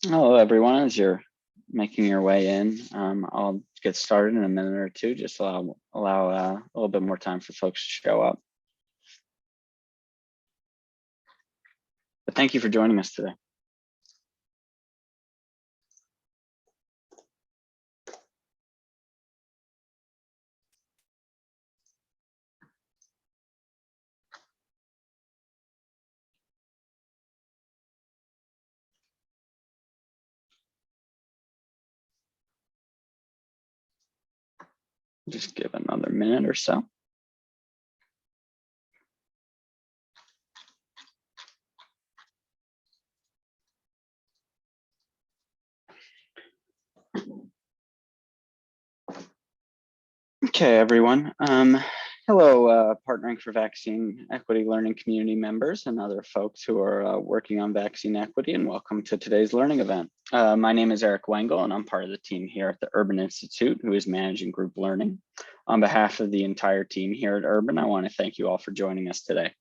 Hello, everyone. As you're making your way in, I'll get started in a minute or two, just allow a little bit more time for folks to show up. But thank you for joining us today. Just give another minute or so. Okay, everyone. Hello, Partnering for Vaccine Equity Learning community members and other folks who are working on vaccine equity, and welcome to today's learning event. My name is Eric Wengel, and I'm part of the team here at the Urban Institute, who is managing group learning. On behalf of the entire team here at Urban, I want to thank you all for joining us today.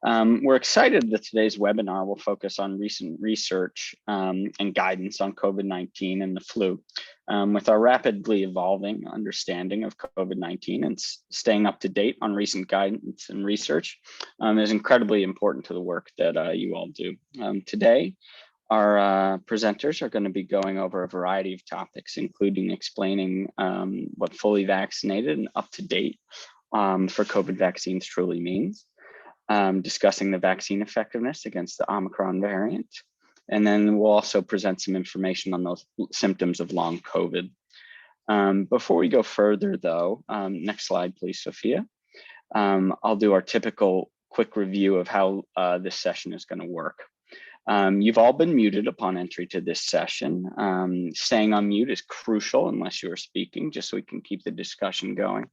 We're excited that today's webinar will focus on recent research and guidance on COVID-19 and the flu. With our rapidly evolving understanding of COVID-19 and staying up to date on recent guidance and research is incredibly important to the work that you all do. Today, our presenters are going to be going over a variety of topics, including explaining what fully vaccinated and up to date for COVID vaccines truly means. Discussing the vaccine effectiveness against the Omicron variant. And then we'll also present some information on those symptoms of long COVID. Before we go further though, next slide please, Sophia. I'll do our typical quick review of how this session is going to work. You've all been muted upon entry to this session. Staying on mute is crucial unless you are speaking, just so we can keep the discussion going.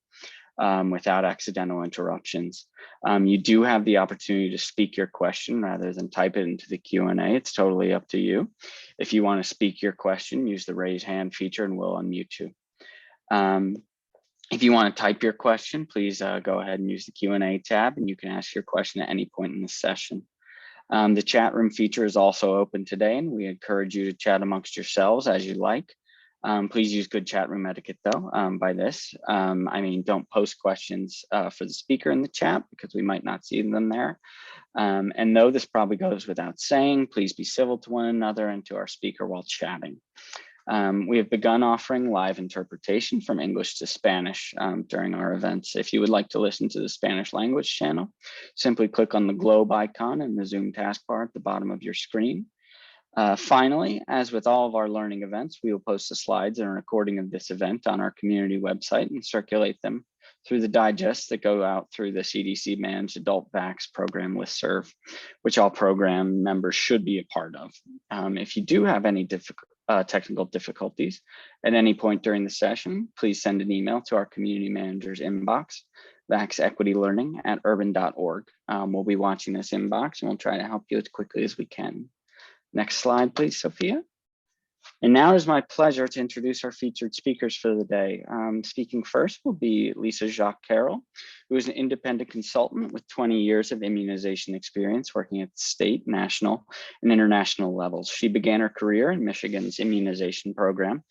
Without accidental interruptions. You do have the opportunity to speak your question rather than type it into the Q&A. It's totally up to you. If you want to speak your question, use the raise hand feature and we'll unmute you. If you want to type your question, please go ahead and use the Q&A tab and you can ask your question at any point in the session. The chat room feature is also open today and we encourage you to chat amongst yourselves as you like. Please use good chat room etiquette though by this. I mean, don't post questions for the speaker in the chat because we might not see them there. And though this probably goes without saying, please be civil to one another and to our speaker while chatting. We have begun offering live interpretation from English to Spanish during our events. If you would like to listen to the Spanish language channel, simply click on the globe icon in the Zoom taskbar at the bottom of your screen. Finally, as with all of our learning events, we will post the slides and a recording of this event on our community website and circulate them through the digests that go out through the CDC managed adult vax program listserv, which all program members should be a part of. If you do have any technical difficulties at any point during the session, please send an email to our community manager's inbox, vaxequitylearning@urban.org. We'll be watching this inbox and we'll try to help you as quickly as we can. Next slide, please, Sophia. And now it is my pleasure to introduce our featured speakers for the day. Speaking first will be Lisa Jacques-Carroll, who is an independent consultant with 20 years of immunization experience working at the state, national, and international levels. She began her career in Michigan's immunization program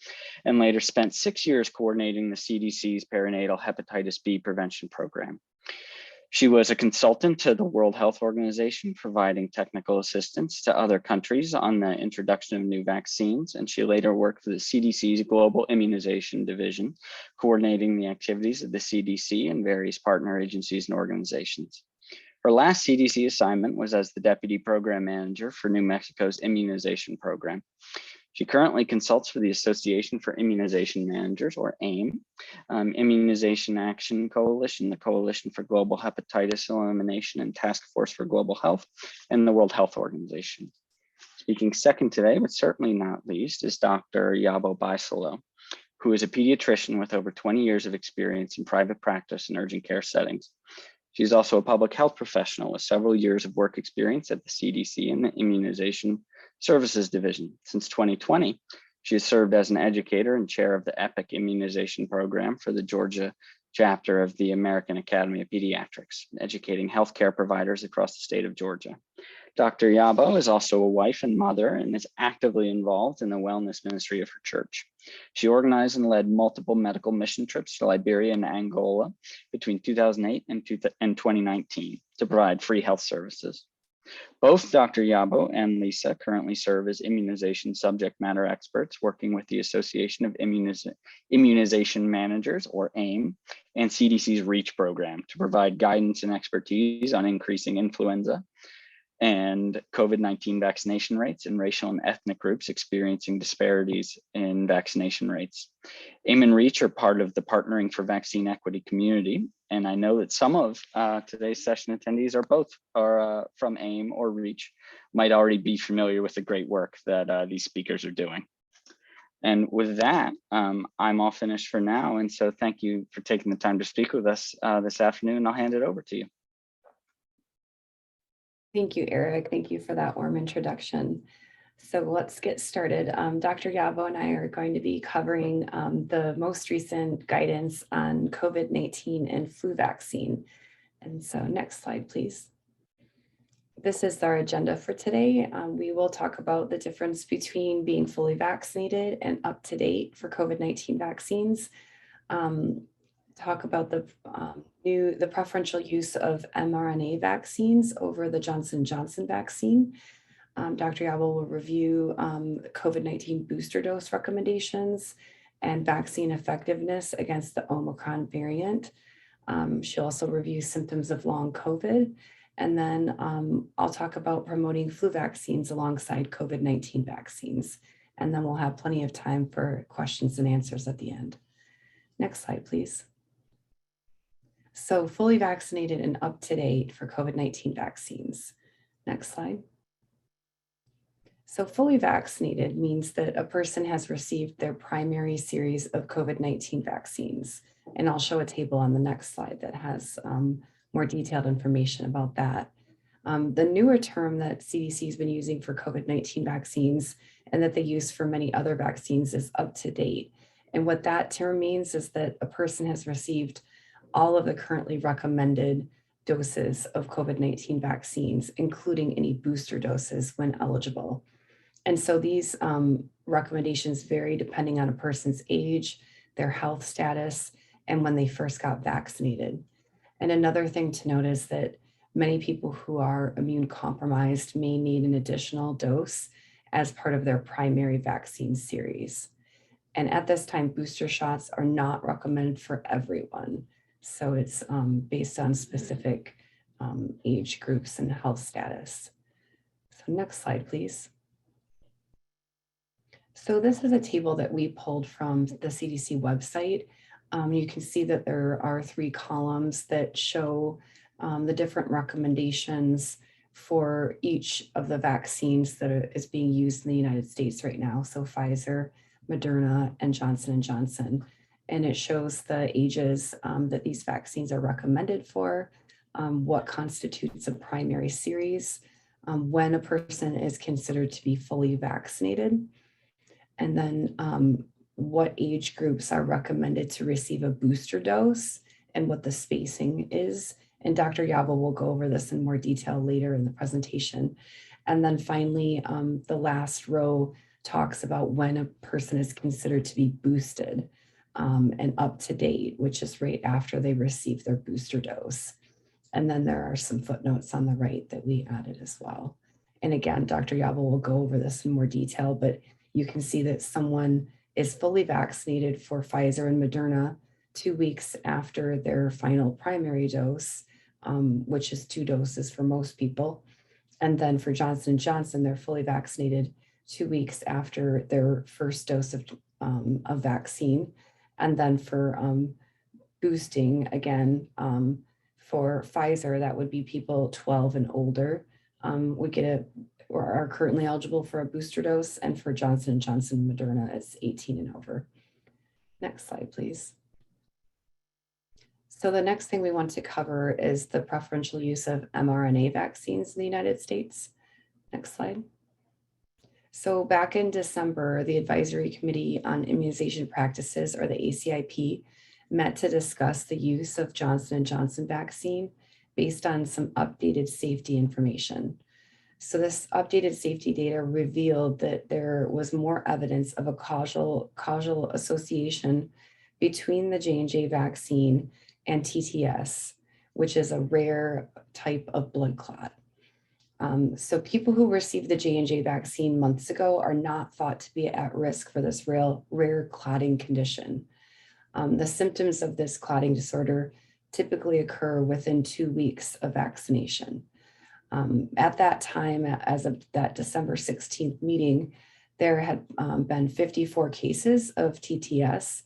and later spent 6 years coordinating the CDC's perinatal hepatitis B prevention program. She was a consultant to the World Health Organization, providing technical assistance to other countries on the introduction of new vaccines, and she later worked for the CDC's Global Immunization Division, coordinating the activities of the CDC and various partner agencies and organizations. Her last CDC assignment was as the Deputy Program Manager for New Mexico's immunization program. She currently consults for the Association for Immunization Managers, or AIM, Immunization Action Coalition, the Coalition for Global Hepatitis Elimination and Task Force for Global Health, and the World Health Organization. Speaking second today, but certainly not least, is Dr. Yabo Baisalo, who is a pediatrician with over 20 years of experience in private practice and urgent care settings. She's also a public health professional with several years of work experience at the CDC and the Immunization Services Division. Since 2020, she has served as an educator and chair of the EPIC immunization program for the Georgia chapter of the American Academy of Pediatrics, educating healthcare providers across the state of Georgia. Dr. Yabo is also a wife and mother and is actively involved in the wellness ministry of her church. She organized and led multiple medical mission trips to Liberia and Angola between 2008 and 2019 to provide free health services. Both Dr. Yabo and Lisa currently serve as immunization subject matter experts working with the Association of Immunization Managers, or AIM, and CDC's REACH program to provide guidance and expertise on increasing influenza and COVID-19 vaccination rates in racial and ethnic groups experiencing disparities in vaccination rates. AIM and REACH are part of the Partnering for Vaccine Equity community, and I know that some of today's session attendees are from AIM or REACH, might already be familiar with the great work that these speakers are doing. And with that, I'm all finished for now, and so thank you for taking the time to speak with us this afternoon. I'll hand it over to you. Thank you, Eric. Thank you for that warm introduction. So let's get started. Dr. Yabo and I are going to be covering the most recent guidance on COVID-19 and flu vaccine. And so next slide, please. This is our agenda for today. We will talk about the difference between being fully vaccinated and up to date for COVID-19 vaccines. Talk about the preferential use of mRNA vaccines over the Johnson & Johnson vaccine. Dr. Yabo will review COVID-19 booster dose recommendations and vaccine effectiveness against the Omicron variant. She'll also review symptoms of long COVID. And then I'll talk about promoting flu vaccines alongside COVID-19 vaccines. And then we'll have plenty of time for questions and answers at the end. Next slide, please. So fully vaccinated and up to date for COVID-19 vaccines. Next slide. So fully vaccinated means that a person has received their primary series of COVID-19 vaccines. And I'll show a table on the next slide that has more detailed information about that. The newer term that CDC has been using for COVID-19 vaccines and that they use for many other vaccines is up to date. And what that term means is that a person has received all of the currently recommended doses of COVID-19 vaccines, including any booster doses when eligible. And so these recommendations vary depending on a person's age, their health status, and when they first got vaccinated. And another thing to note is that many people who are immune compromised may need an additional dose as part of their primary vaccine series. And at this time, booster shots are not recommended for everyone. So it's based on specific age groups and health status. So next slide, please. So this is a table that we pulled from the CDC website. You can see that there are 3 columns that show the different recommendations for each of the vaccines that is being used in the United States right now. So Pfizer, Moderna, and Johnson & Johnson. And it shows the ages that these vaccines are recommended for, what constitutes a primary series, when a person is considered to be fully vaccinated, and then what age groups are recommended to receive a booster dose and what the spacing is. And Dr. Yabo will go over this in more detail later in the presentation. And then finally, the last row talks about when a person is considered to be boosted and up to date, which is right after they receive their booster dose. And then there are some footnotes on the right that we added as well. And again, Dr. Yabo will go over this in more detail, but you can see that someone is fully vaccinated for Pfizer and Moderna 2 weeks after their final primary dose, which is 2 doses for most people. And then for Johnson & Johnson, they're fully vaccinated 2 weeks after their first dose of vaccine. And then for boosting, again, for Pfizer, that would be people 12 and older, would get or are currently eligible for a booster dose. And for Johnson & Johnson and Moderna, it's 18 and over. Next slide, please. So the next thing we want to cover is the preferential use of mRNA vaccines in the United States. Next slide. So back in December, the Advisory Committee on Immunization Practices, or the ACIP, met to discuss the use of Johnson & Johnson vaccine based on some updated safety information. So this updated safety data revealed that there was more evidence of a causal association between the J&J vaccine and TTS, which is a rare type of blood clot. So people who received the J&J vaccine months ago are not thought to be at risk for this rare clotting condition. The symptoms of this clotting disorder typically occur within 2 weeks of vaccination. At that time, as of that December 16th meeting, there had been 54 cases of TTS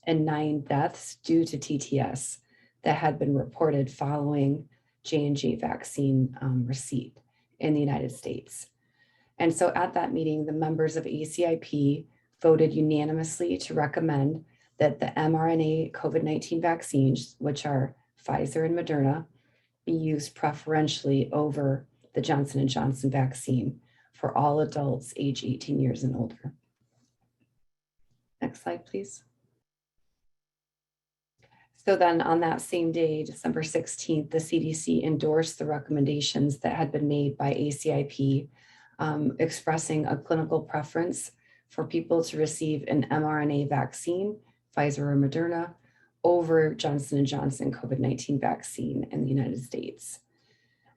and 9 deaths due to TTS that had been reported following J&J vaccine receipt in the United States. And so at that meeting, the members of ACIP voted unanimously to recommend that the mRNA COVID-19 vaccines, which are Pfizer and Moderna, be used preferentially over the Johnson & Johnson vaccine for all adults age 18 years and older. Next slide, please. So then on that same day, December 16th, the CDC endorsed the recommendations that had been made by ACIP, expressing a clinical preference for people to receive an mRNA vaccine, Pfizer or Moderna, over Johnson & Johnson COVID-19 vaccine in the United States.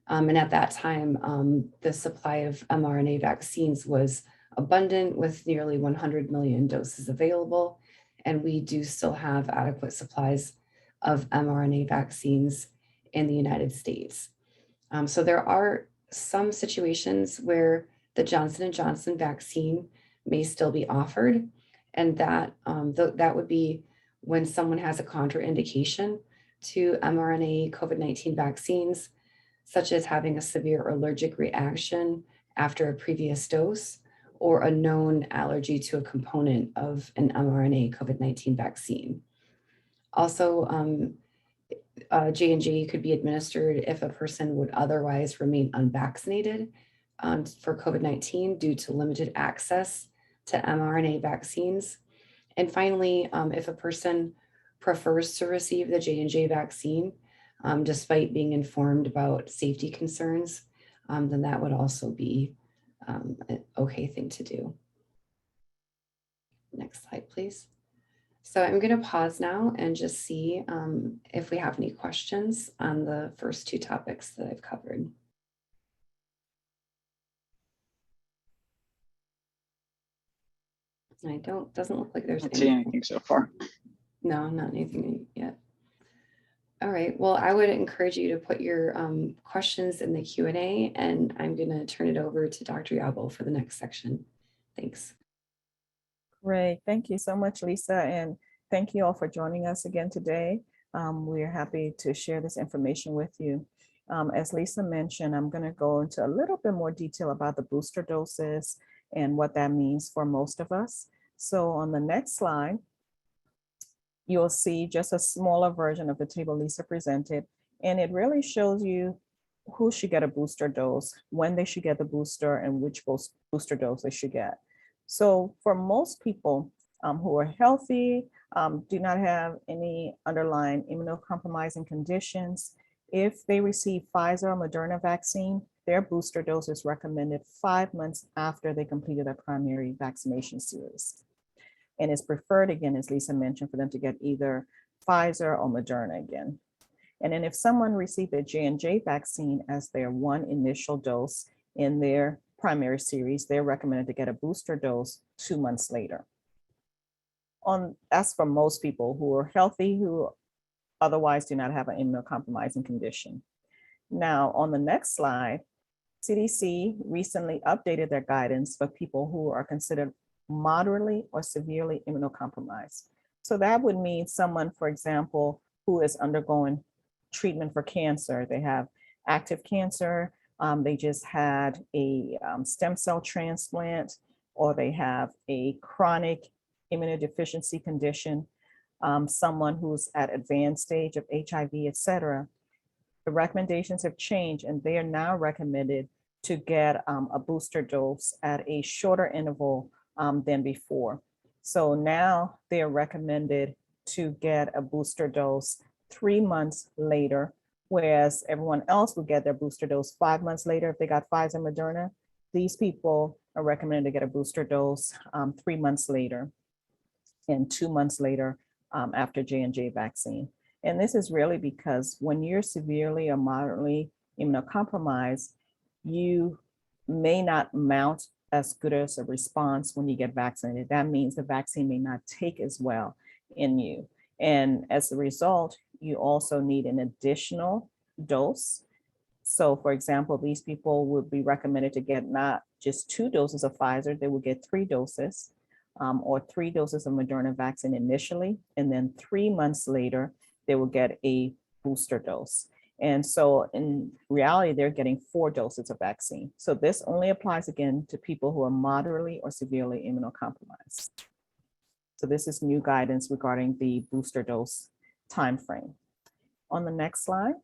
And at that time, the supply of mRNA vaccines was abundant with nearly 100 million doses available. And we do still have adequate supplies of mRNA vaccines in the United States. So there are some situations where the Johnson & Johnson vaccine may still be offered. And that would be when someone has a contraindication to mRNA COVID-19 vaccines, such as having a severe allergic reaction after a previous dose or a known allergy to a component of an mRNA COVID-19 vaccine. Also, J&J could be administered if a person would otherwise remain unvaccinated for COVID-19 due to limited access to mRNA vaccines. And finally, if a person prefers to receive the J&J vaccine, despite being informed about safety concerns, then that would also be an okay thing to do. Next slide, please. So I'm going to pause now and just see if we have any questions on the first 2 topics that I've covered. Doesn't look like there's anything so far. No, not anything yet. All right, well, I would encourage you to put your questions in the Q&A, and I'm going to turn it over to Dr. Yabo for the next section. Thanks. Great, thank you so much, Lisa, and thank you all for joining us again today. We're happy to share this information with you. As Lisa mentioned, I'm going to go into a little bit more detail about the booster doses and what that means for most of us. So on the next slide, you'll see just a smaller version of the table Lisa presented, and it really shows you who should get a booster dose, when they should get the booster, and which booster dose they should get. So for most people who are healthy, do not have any underlying immunocompromising conditions, if they receive Pfizer or Moderna vaccine, their booster dose is recommended 5 months after they completed their primary vaccination series. And it's preferred, again, as Lisa mentioned, for them to get either Pfizer or Moderna again. And then if someone received a J&J vaccine as their one initial dose in their primary series, they're recommended to get a booster dose 2 months later. That's for most people who are healthy, who otherwise do not have an immunocompromising condition. Now, on the next slide, CDC recently updated their guidance for people who are considered moderately or severely immunocompromised. So that would mean someone, for example, who is undergoing treatment for cancer. They have active cancer, they just had a stem cell transplant, or they have a chronic immunodeficiency condition, someone who's at advanced stage of HIV, et cetera. The recommendations have changed, and they are now recommended to get a booster dose at a shorter interval than before. So now they are recommended to get a booster dose 3 months later whereas everyone else will get their booster dose 5 months later if they got Pfizer and Moderna. These people are recommended to get a booster dose 3 months later and 2 months later after J&J vaccine. And this is really because when you're severely or moderately immunocompromised, you may not mount as good as a response when you get vaccinated. That means the vaccine may not take as well in you. And as a result, you also need an additional dose. So for example, these people would be recommended to get not just 2 doses of Pfizer, they will get 3 doses or 3 doses of Moderna vaccine initially, and then 3 months later, they will get a booster dose. And so in reality, they're getting 4 doses of vaccine. So this only applies again to people who are moderately or severely immunocompromised. So this is new guidance regarding the booster dose timeframe. On the next slide.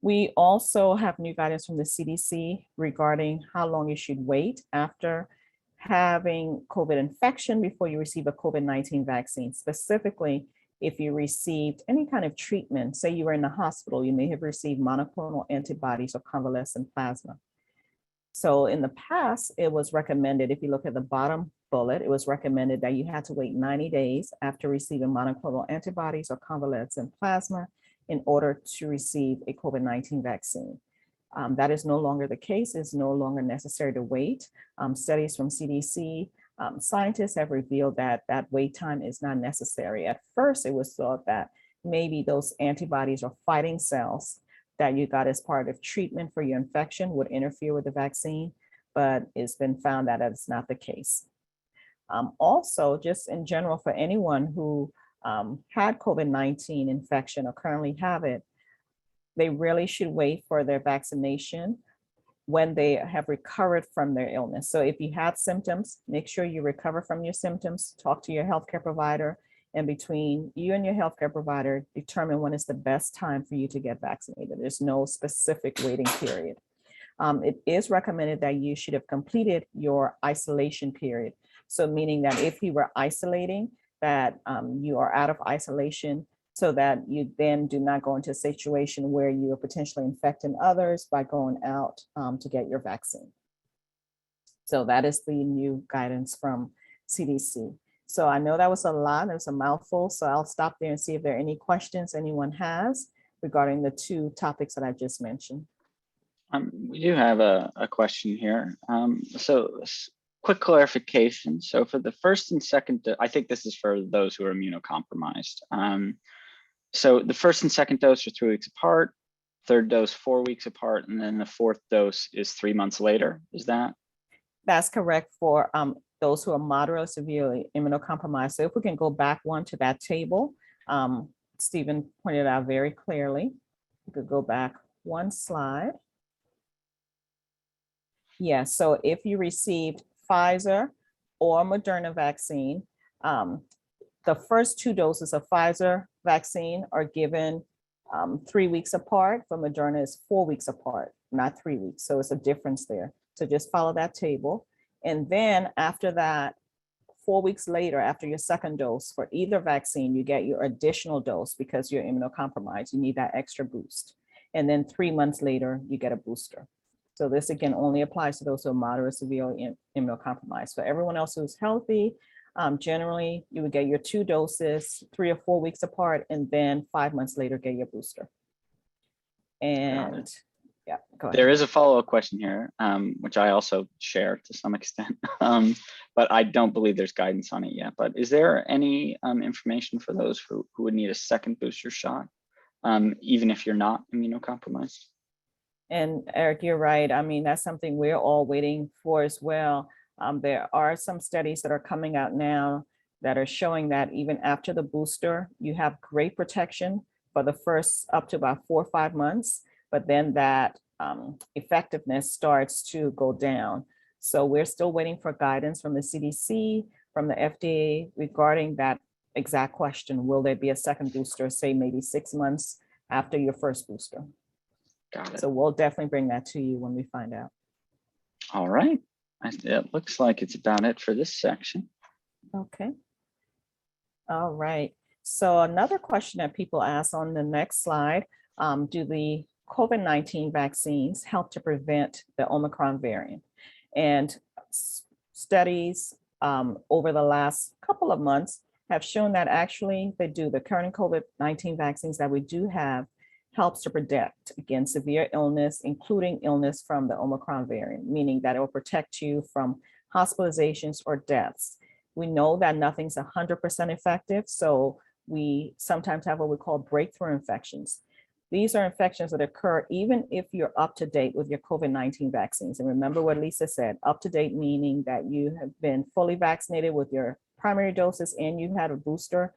We also have new guidance from the CDC regarding how long you should wait after having COVID infection before you receive a COVID-19 vaccine. Specifically, if you received any kind of treatment, say you were in the hospital, you may have received monoclonal antibodies or convalescent plasma. So in the past, it was recommended, if you look at the bottom bullet, it was recommended that you had to wait 90 days after receiving monoclonal antibodies or convalescent plasma in order to receive a COVID-19 vaccine. That is no longer the case. It's no longer necessary to wait. Studies from CDC, scientists have revealed that that wait time is not necessary. At first, it was thought that maybe those antibodies or fighting cells that you got as part of treatment for your infection would interfere with the vaccine, but it's been found that that's not the case. Also, just in general, for anyone who had COVID-19 infection or currently have it, they really should wait for their vaccination when they have recovered from their illness. So if you have symptoms, make sure you recover from your symptoms, talk to your healthcare provider, and between you and your healthcare provider, determine when is the best time for you to get vaccinated. There's no specific waiting period. It is recommended that you should have completed your isolation period. So meaning that if you were isolating, that you are out of isolation so that you then do not go into a situation where you are potentially infecting others by going out to get your vaccine. So that is the new guidance from CDC. So I know that was a lot, it was a mouthful, so I'll stop there and see if there are any questions anyone has regarding the 2 topics that I just mentioned. We do have a question here. Quick clarification. So for the first and second, I think this is for those who are immunocompromised. So the first and second dose are 3 weeks apart, third dose 4 weeks apart, and then the 4th dose is 3 months later. Is that? That's correct for those who are moderate or severely immunocompromised. So if we can go back one to that table, Stephen pointed out very clearly. We could go back one slide. Yeah, so if you received Pfizer or Moderna vaccine, the first 2 doses of Pfizer vaccine are given 3 weeks apart. For Moderna is 4 weeks apart, not 3 weeks. So it's a difference there. So just follow that table. And then after that, 4 weeks later, after your second dose for either vaccine, you get your additional dose because you're immunocompromised. You need that extra boost. And then 3 months later, you get a booster. So this again only applies to those who are moderate or severely immunocompromised. For everyone else who's healthy, generally you would get your 2 doses 3 or 4 weeks apart, and then 5 months later get your booster. And yeah, go ahead. There is a follow-up question here, which I also share to some extent, but I don't believe there's guidance on it yet. But is there any information for those who would need a second booster shot, even if you're not immunocompromised? And Eric, you're right. I mean, that's something we're all waiting for as well. There are some studies that are coming out now that are showing that even after the booster, you have great protection for the first up to about 4 or 5 months, but then that effectiveness starts to go down. So we're still waiting for guidance from the CDC, from the FDA regarding that exact question. Will there be a second booster, say maybe 6 months after your first booster? Got it. So we'll definitely bring that to you when we find out. All right. It looks like it's about it for this section. Okay. All right. So another question that people ask on the next slide, do the COVID-19 vaccines help to prevent the Omicron variant? And studies over the last couple of months have shown that actually they do. The current COVID-19 vaccines that we do have helps to protect against severe illness, including illness from the Omicron variant, meaning that it will protect you from hospitalizations or deaths. We know that nothing's 100% effective, so we sometimes have what we call breakthrough infections. These are infections that occur even if you're up to date with your COVID-19 vaccines. And remember what Lisa said, up to date meaning that you have been fully vaccinated with your primary doses and you've had a booster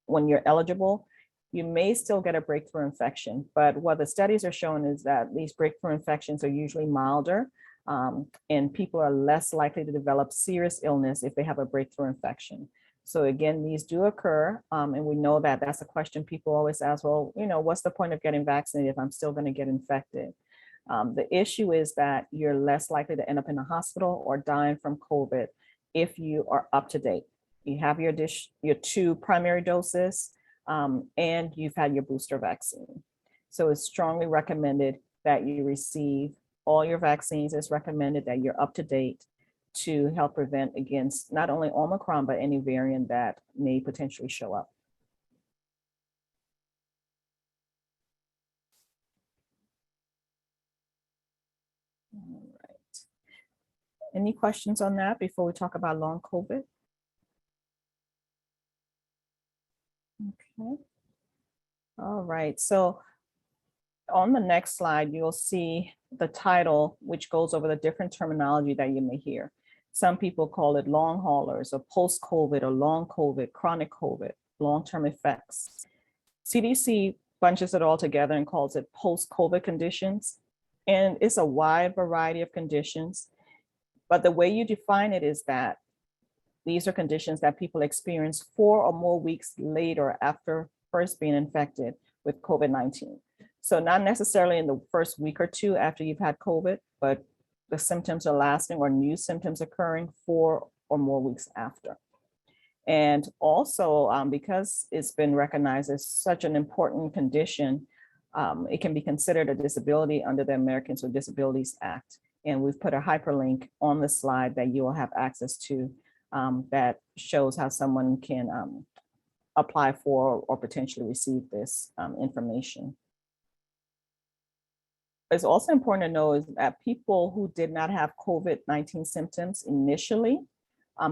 when you're eligible. You may still get a breakthrough infection, but what the studies are showing is that these breakthrough infections are usually milder, and people are less likely to develop serious illness if they have a breakthrough infection. So again, these do occur, and we know that that's a question people always ask, well, what's the point of getting vaccinated if I'm still going to get infected? The issue is that you're less likely to end up in a hospital or dying from COVID if you are up to date. You have your 2 primary doses, and you've had your booster vaccine. So it's strongly recommended that you receive all your vaccines. It's recommended that you're up to date to help prevent against not only Omicron, but any variant that may potentially show up. All right. Any questions on that before we talk about long COVID? Okay. All right. So on the next slide, you'll see the title, which goes over the different terminology that you may hear. Some people call it long haulers or post-COVID or long COVID, chronic COVID, long-term effects. CDC bunches it all together and calls it post-COVID conditions. And it's a wide variety of conditions. But the way you define it is that these are conditions that people experience 4 or more weeks later after first being infected with COVID-19. So not necessarily in the first week or 2 after you've had COVID, but the symptoms are lasting or new symptoms occurring 4 or more weeks after. And also because it's been recognized as such an important condition, it can be considered a disability under the Americans with Disabilities Act. And we've put a hyperlink on the slide that you will have access to that shows how someone can apply for or potentially receive this information. It's also important to know is that people who did not have COVID-19 symptoms initially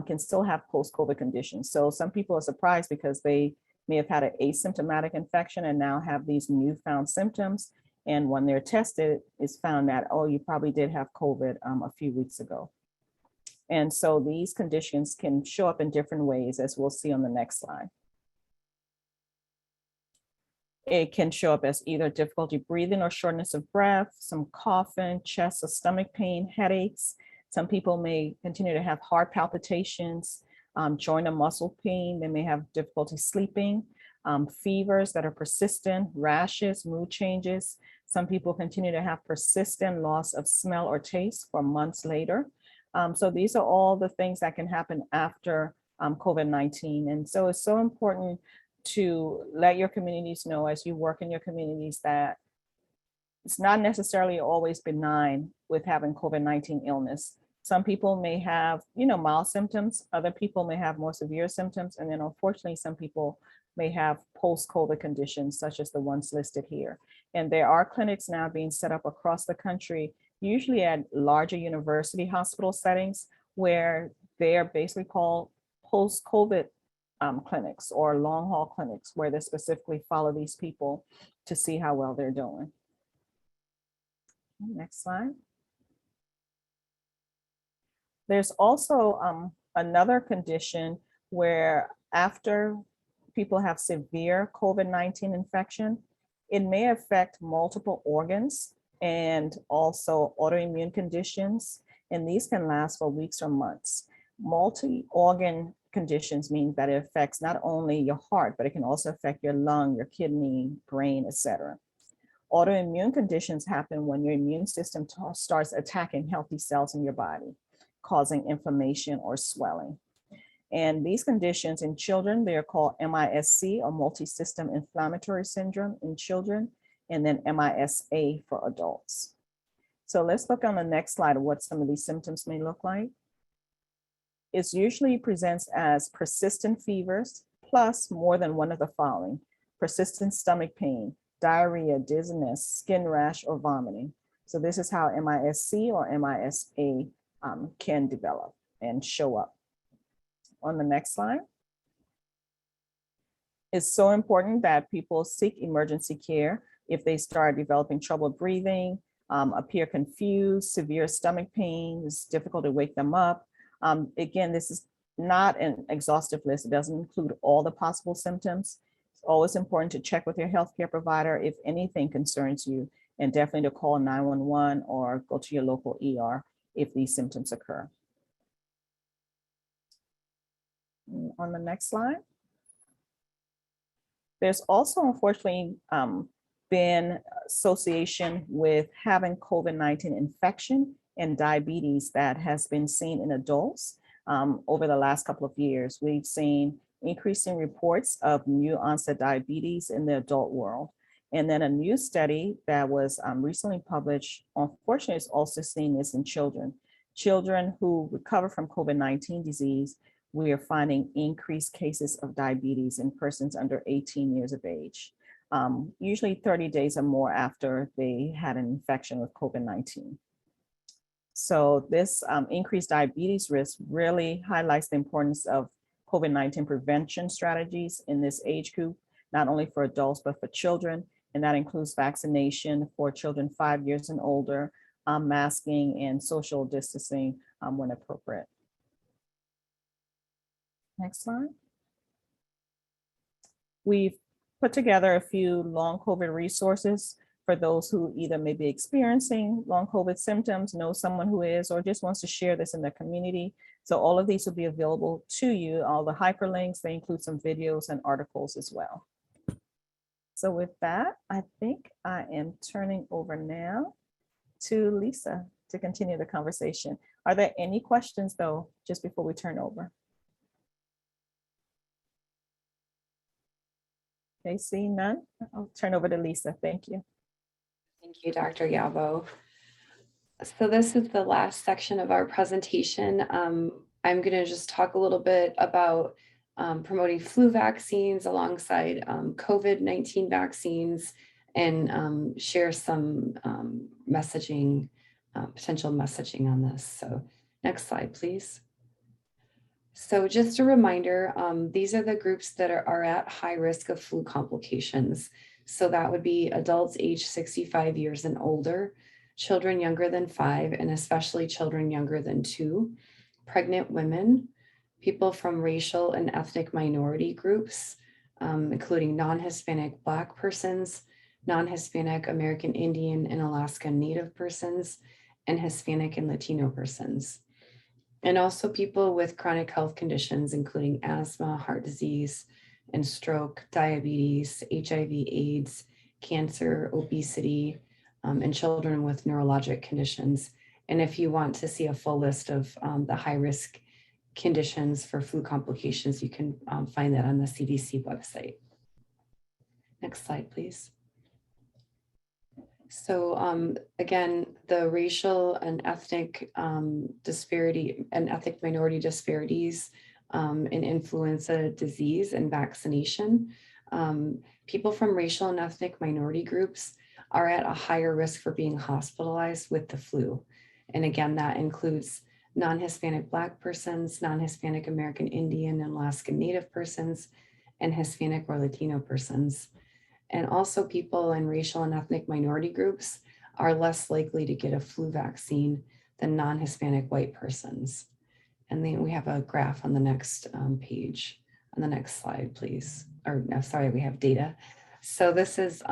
can still have post-COVID conditions. So some people are surprised because they may have had an asymptomatic infection and now have these newfound symptoms. And when they're tested, it's found that, oh, you probably did have COVID a few weeks ago. And so these conditions can show up in different ways, as we'll see on the next slide. It can show up as either difficulty breathing or shortness of breath, some coughing, chest or stomach pain, headaches. Some people may continue to have heart palpitations, joint and muscle pain. They may have difficulty sleeping, fevers that are persistent, rashes, mood changes. Some people continue to have persistent loss of smell or taste for months later. So these are all the things that can happen after COVID-19. And so it's so important to let your communities know as you work in your communities that it's not necessarily always benign with having COVID-19 illness. Some people may have, mild symptoms. Other people may have more severe symptoms. And then unfortunately, some people may have post-COVID conditions, such as the ones listed here. And there are clinics now being set up across the country, usually at larger university hospital settings, where they are basically called post-COVID clinics or long haul clinics, where they specifically follow these people to see how well they're doing. Next slide. There's also another condition where after people have severe COVID-19 infection, it may affect multiple organs and also autoimmune conditions, and these can last for weeks or months. Multi-organ conditions mean that it affects not only your heart, but it can also affect your lung, your kidney, brain, etc. Autoimmune conditions happen when your immune system starts attacking healthy cells in your body, causing inflammation or swelling. And these conditions in children, they are called MISC, or multi-system inflammatory syndrome in children, and then MISA for adults. So let's look on the next slide at what some of these symptoms may look like. It usually presents as persistent fevers, plus more than one of the following: persistent stomach pain, diarrhea, dizziness, skin rash, or vomiting. So this is how MISC or MISA can develop and show up. On the next slide. It's so important that people seek emergency care if they start developing trouble breathing, appear confused, severe stomach pain, it's difficult to wake them up. Again, this is not an exhaustive list. It doesn't include all the possible symptoms. It's always important to check with your healthcare provider if anything concerns you, and definitely to call 911 or go to your local ER if these symptoms occur. On the next slide. There's also, unfortunately, been association with having COVID-19 infection and diabetes that has been seen in adults over the last couple of years. We've seen increasing reports of new onset diabetes in the adult world. And then a new study that was recently published, unfortunately, is also seeing this in children. Children who recover from COVID-19 disease, we are finding increased cases of diabetes in persons under 18 years of age, usually 30 days or more after they had an infection with COVID-19. So this increased diabetes risk really highlights the importance of COVID-19 prevention strategies in this age group, not only for adults, but for children. And that includes vaccination for children 5 years and older, masking and social distancing when appropriate. Next slide. We've put together a few long COVID resources for those who either may be experiencing long COVID symptoms, know someone who is, or just wants to share this in the community. So all of these will be available to you. All the hyperlinks, they include some videos and articles as well. So with that, I think I am turning over now to Lisa to continue the conversation. Are there any questions though, just before we turn over? Okay, seeing none, I'll turn over to Lisa. Thank you. Thank you, Dr. Yabo. So this is the last section of our presentation. I'm going to just talk a little bit about promoting flu vaccines alongside COVID-19 vaccines, and share some messaging, potential messaging on this. So next slide, please. So just a reminder, these are the groups that are at high risk of flu complications. So that would be adults age 65 years and older, children younger than 5, and especially children younger than 2, pregnant women, people from racial and ethnic minority groups, including non-Hispanic Black persons, non-Hispanic American Indian and Alaska Native persons, and Hispanic and Latino persons. And also people with chronic health conditions, including asthma, heart disease, and stroke, diabetes, HIV, AIDS, cancer, obesity, and children with neurologic conditions. And if you want to see a full list of the high-risk conditions for flu complications, you can find that on the CDC website. Next slide, please. So again, the racial and ethnic disparity and ethnic minority disparities in influenza disease and vaccination. People from racial and ethnic minority groups are at a higher risk for being hospitalized with the flu. And again, that includes non-Hispanic Black persons, non-Hispanic American Indian and Alaska Native persons, and Hispanic or Latino persons. And also people in racial and ethnic minority groups are less likely to get a flu vaccine than non-Hispanic white persons. And then we have a graph on the next page, on the next slide, please. Or no, sorry, we have data. So this is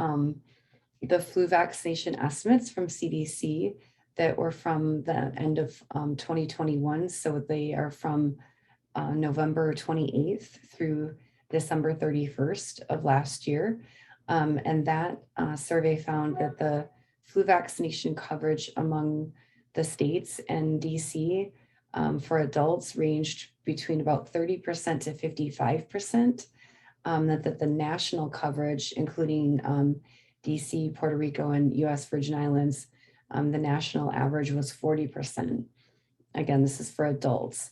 the flu vaccination estimates from CDC that were from the end of 2021. So they are from November 28th through December 31st of last year. And that survey found that the flu vaccination coverage among the states and DC for adults ranged between about 30% to 55%. That the national coverage, including DC, Puerto Rico, and US Virgin Islands, the national average was 40%. Again, this is for adults.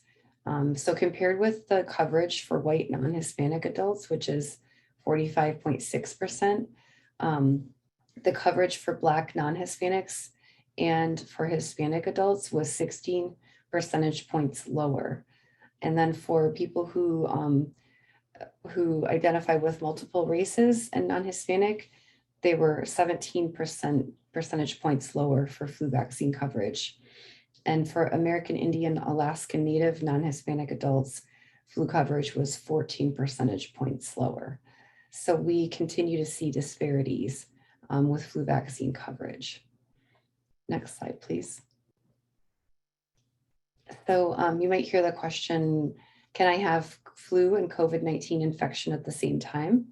So compared with the coverage for white non-Hispanic adults, which is 45.6%, the coverage for Black non-Hispanics and for Hispanic adults was 16 percentage points lower. And then for people who identify with multiple races and non-Hispanic, they were 17 percentage points lower for flu vaccine coverage. And for American Indian, Alaskan Native, non-Hispanic adults, flu coverage was 14 percentage points lower. So we continue to see disparities with flu vaccine coverage. Next slide, please. So you might hear the question, can I have flu and COVID-19 infection at the same time?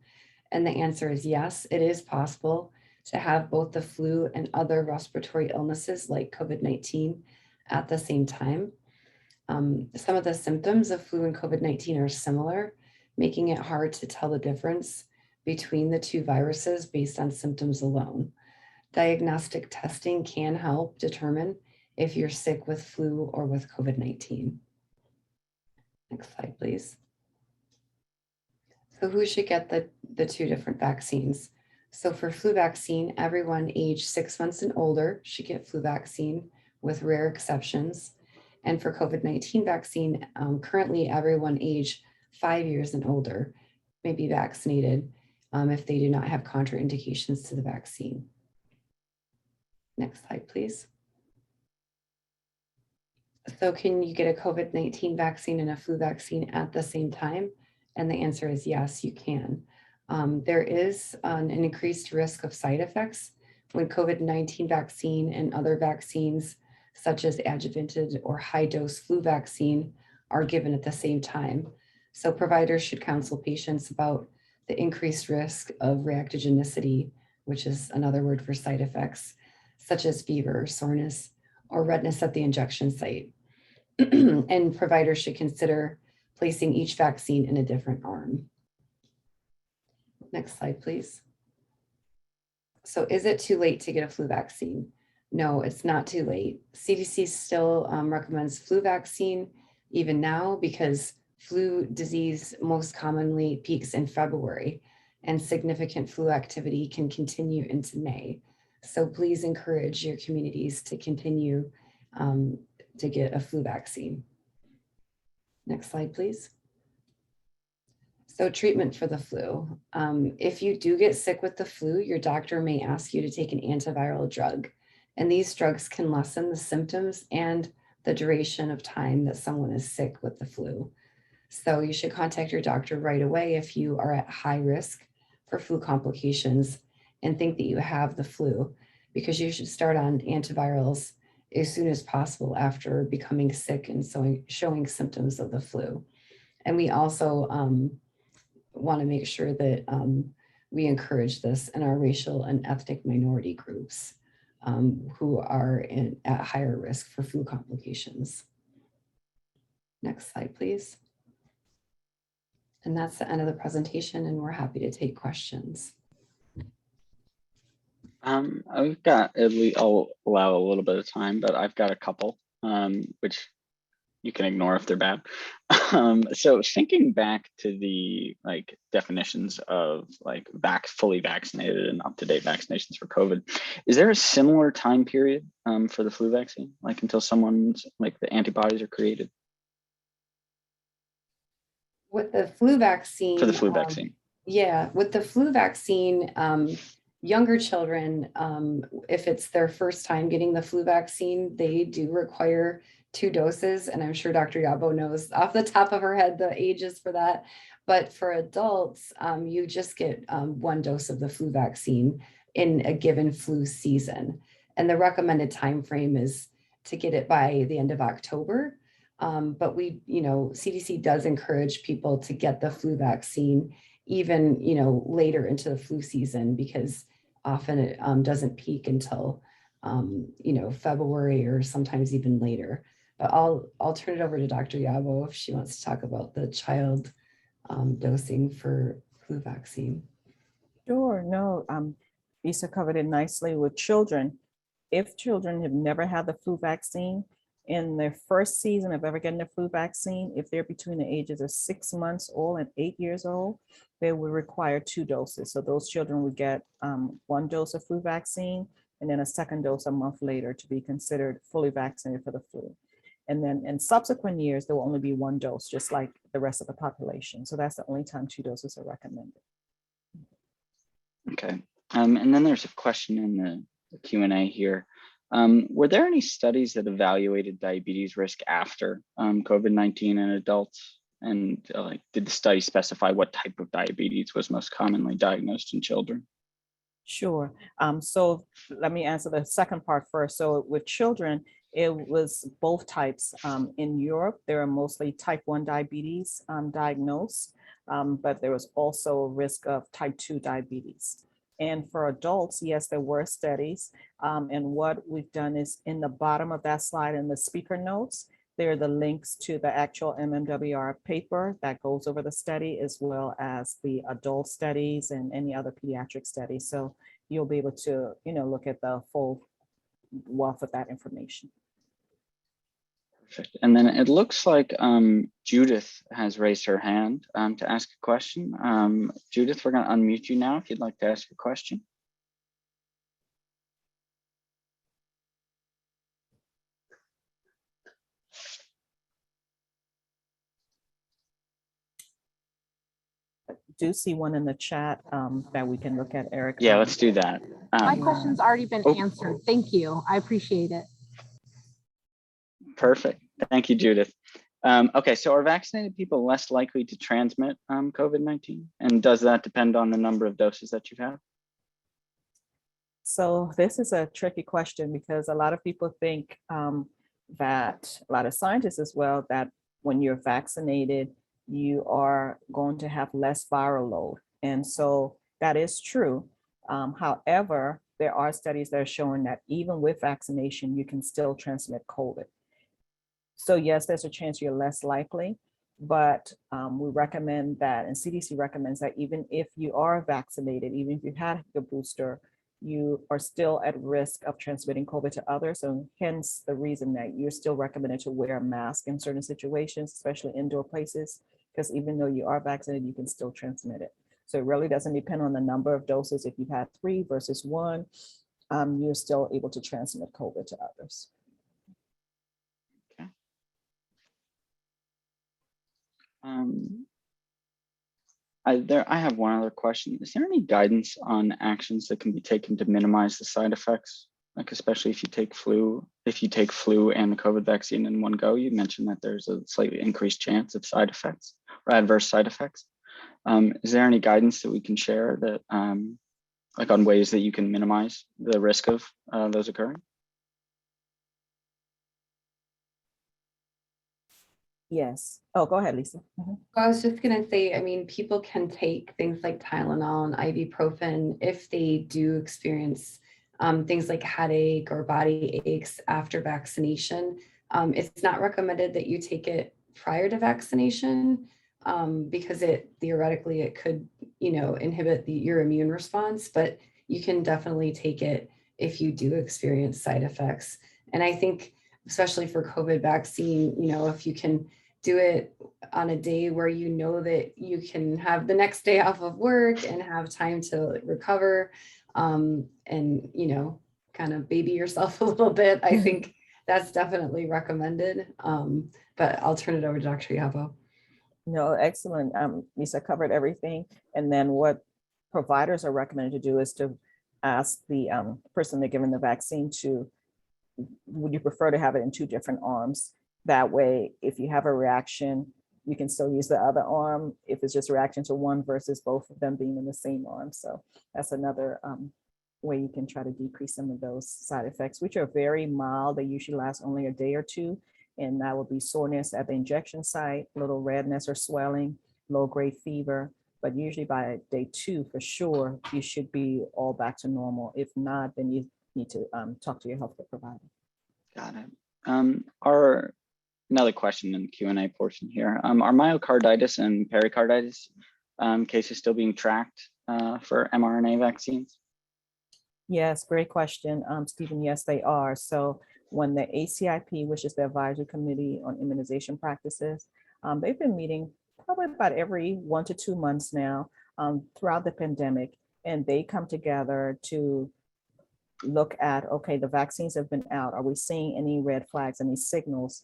And the answer is yes, it is possible to have both the flu and other respiratory illnesses like COVID-19 at the same time. Some of the symptoms of flu and COVID-19 are similar, making it hard to tell the difference between the two viruses based on symptoms alone. Diagnostic testing can help determine if you're sick with flu or with COVID-19. Next slide, please. So who should get the two different vaccines? So for flu vaccine, everyone age 6 months and older should get flu vaccine with rare exceptions. And for COVID-19 vaccine, currently everyone age 5 years and older may be vaccinated if they do not have contraindications to the vaccine. Next slide, please. So can you get a COVID-19 vaccine and a flu vaccine at the same time? And the answer is yes, you can. There is an increased risk of side effects when COVID-19 vaccine and other vaccines, such as adjuvanted or high-dose flu vaccine, are given at the same time. So providers should counsel patients about the increased risk of reactogenicity, which is another word for side effects, such as fever, soreness, or redness at the injection site. And providers should consider placing each vaccine in a different arm. Next slide, please. So is it too late to get a flu vaccine? No, it's not too late. CDC still recommends flu vaccine even now because flu disease most commonly peaks in February and significant flu activity can continue into May. So please encourage your communities to continue to get a flu vaccine. Next slide, please. So treatment for the flu. If you do get sick with the flu, your doctor may ask you to take an antiviral drug. And these drugs can lessen the symptoms and the duration of time that someone is sick with the flu. So you should contact your doctor right away if you are at high risk for flu complications and think that you have the flu, because you should start on antivirals as soon as possible after becoming sick and showing symptoms of the flu. And we also want to make sure that we encourage this in our racial and ethnic minority groups who are at higher risk for flu complications. Next slide, please. And that's the end of the presentation, and we're happy to take questions. I've got at least, I'll allow a little bit of time, but I've got a couple, which you can ignore if they're bad. So thinking back to the definitions of fully vaccinated and up-to-date vaccinations for COVID, is there a similar time period for the flu vaccine, until someone's the antibodies are created? With the flu vaccine. For the flu vaccine. Yeah, with the flu vaccine, younger children, if it's their first time getting the flu vaccine, they do require 2 doses. And I'm sure Dr. Yabo knows off the top of her head the ages for that. But for adults, you just get 1 dose of the flu vaccine in a given flu season. And the recommended time frame is to get it by the end of October. But CDC does encourage people to get the flu vaccine even, later into the flu season, because often it doesn't peak until, February or sometimes even later. But I'll turn it over to Dr. Yabo if she wants to talk about the child dosing for flu vaccine. Sure, no, Lisa covered it nicely with children. If children have never had the flu vaccine, in their first season of ever getting the flu vaccine, if they're between the ages of 6 months old and 8 years old, they will require 2 doses. So those children would get 1 dose of flu vaccine and then a second dose a month later to be considered fully vaccinated for the flu. And then in subsequent years, there will only be 1 dose, just like the rest of the population. So that's the only time 2 doses are recommended. Okay, and then there's a question in the Q&A here. Were there any studies that evaluated diabetes risk after COVID-19 in adults? And did the study specify what type of diabetes was most commonly diagnosed in children? Sure. So let me answer the second part first. So with children, it was both types. In Europe, there are mostly type 1 diabetes diagnosed, but there was also a risk of type 2 diabetes. And for adults, yes, there were studies. And what we've done is in the bottom of that slide in the speaker notes, there are the links to the actual MMWR paper that goes over the study, as well as the adult studies and any other pediatric studies. So you'll be able to, look at the full wealth of that information. Perfect. And then it looks like Judith has raised her hand to ask a question. Judith, we're going to unmute you now if you'd like to ask a question. Do see one in the chat that we can look at, Eric. Yeah, let's do that. My question's already been answered. Thank you. I appreciate it. Perfect. Thank you, Judith. Okay, so are vaccinated people less likely to transmit COVID-19? And does that depend on the number of doses that you've had? So this is a tricky question because a lot of people think that, a lot of scientists as well, that when you're vaccinated, you are going to have less viral load. And so that is true. However, there are studies that are showing that even with vaccination, you can still transmit COVID. So yes, there's a chance you're less likely, but we recommend that, and CDC recommends that even if you are vaccinated, even if you had the booster, you are still at risk of transmitting COVID to others. So hence the reason that you're still recommended to wear a mask in certain situations, especially indoor places, because even though you are vaccinated, you can still transmit it. So it really doesn't depend on the number of doses. If you've had 3 versus 1, you're still able to transmit COVID to others. Okay. I have one other question. Is there any guidance on actions that can be taken to minimize the side effects? Like especially if you take flu and the COVID vaccine in one go? You mentioned that there's a slightly increased chance of side effects or adverse side effects. Is there any guidance that we can share that like on ways that you can minimize the risk of those occurring? Yes. Oh, go ahead, Lisa. I was just going to say, I mean, people can take things like Tylenol and ibuprofen if they do experience things like headache or body aches after vaccination. It's not recommended that you take it prior to vaccination because theoretically it could, inhibit your immune response, but you can definitely take it if you do experience side effects. And I think, especially for COVID vaccine, if you can do it on a day where you know that you can have the next day off of work and have time to recover and, kind of baby yourself a little bit, I think that's definitely recommended. But I'll turn it over to Dr. Yabo. No, excellent. Lisa covered everything. And then what providers are recommended to do is to ask the person they're giving the vaccine to, would you prefer to have it in 2 different arms? That way, if you have a reaction, you can still use the other arm if it's just a reaction to one versus both of them being in the same arm. So that's another way you can try to decrease some of those side effects, which are very mild. They usually last only a day or 2. And that would be soreness at the injection site, little redness or swelling, low-grade fever. But usually by day 2, for sure, you should be all back to normal. If not, then you need to talk to your healthcare provider. Got it. Are another question in the Q&A portion here. Are myocarditis and pericarditis cases still being tracked for mRNA vaccines? Yes, great question, Stephen. Yes, they are. So when the ACIP, which is the Advisory Committee on Immunization Practices, they've been meeting probably about every 1 to 2 months now throughout the pandemic, and they come together to look at, okay, the vaccines have been out. Are we seeing any red flags, any signals?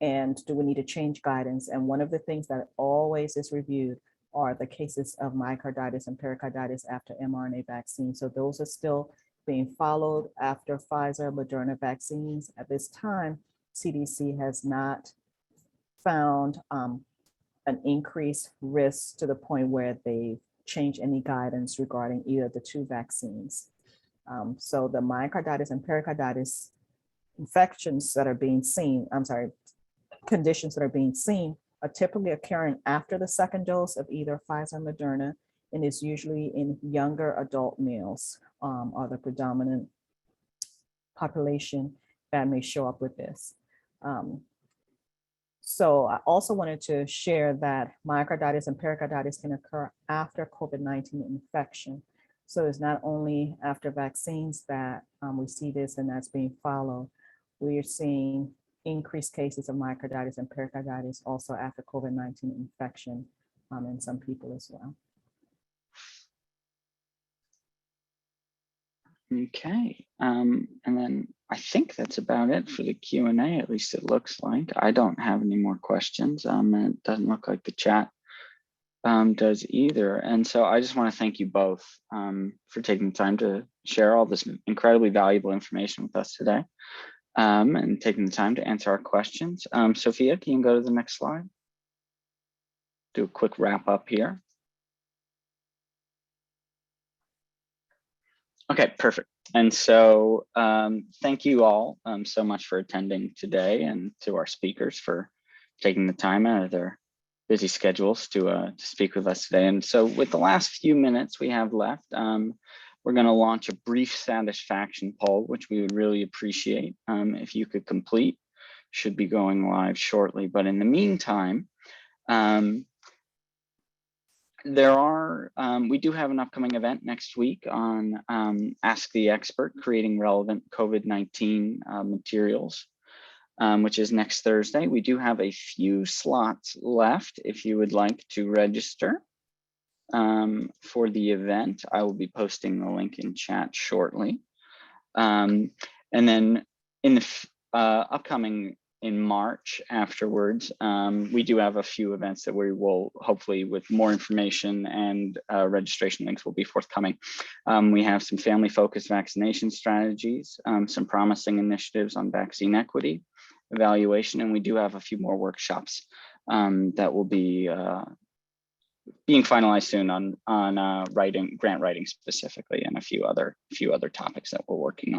And do we need to change guidance? And one of the things that always is reviewed are the cases of myocarditis and pericarditis after mRNA vaccine. So those are still being followed after Pfizer, Moderna vaccines. At this time, CDC has not found an increased risk to the point where they change any guidance regarding either of the two vaccines. So the myocarditis and pericarditis infections that are being seen, conditions that are being seen are typically occurring after the second dose of either Pfizer or Moderna, and is usually in younger adult males are the predominant population that may show up with this. So I also wanted to share that myocarditis and pericarditis can occur after COVID-19 infection. So it's not only after vaccines that we see this and that's being followed. We are seeing increased cases of myocarditis and pericarditis also after COVID-19 infection in some people as well. Okay, and then I think that's about it for the Q&A, at least it looks like. I don't have any more questions. It doesn't look like the chat does either. And so I just want to thank you both for taking the time to share all this incredibly valuable information with us today and taking the time to answer our questions. Sophia, can you go to the next slide? Do a quick wrap up here. Okay, perfect. And so thank you all so much for attending today, and to our speakers for taking the time out of their busy schedules to speak with us today. And so with the last few minutes we have left, we're going to launch a brief satisfaction poll, which we would really appreciate if you could complete. Should be going live shortly. But in the meantime, we do have an upcoming event next week on Ask the Expert, creating relevant COVID-19 materials, which is next Thursday. We do have a few slots left if you would like to register for the event. I will be posting the link in chat shortly. And then in the upcoming in March afterwards, we do have a few events that we will hopefully, with more information and registration links, will be forthcoming. We have some family-focused vaccination strategies, some promising initiatives on vaccine equity, evaluation, and we do have a few more workshops that will be being finalized soon on grant writing specifically, and a few other topics that we're working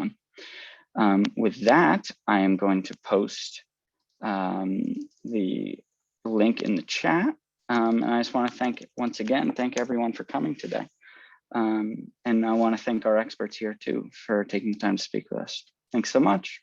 on. With that, I am going to post the link in the chat. And I just want to thank everyone for coming today. And I want to thank our experts here too for taking the time to speak with us. Thanks so much.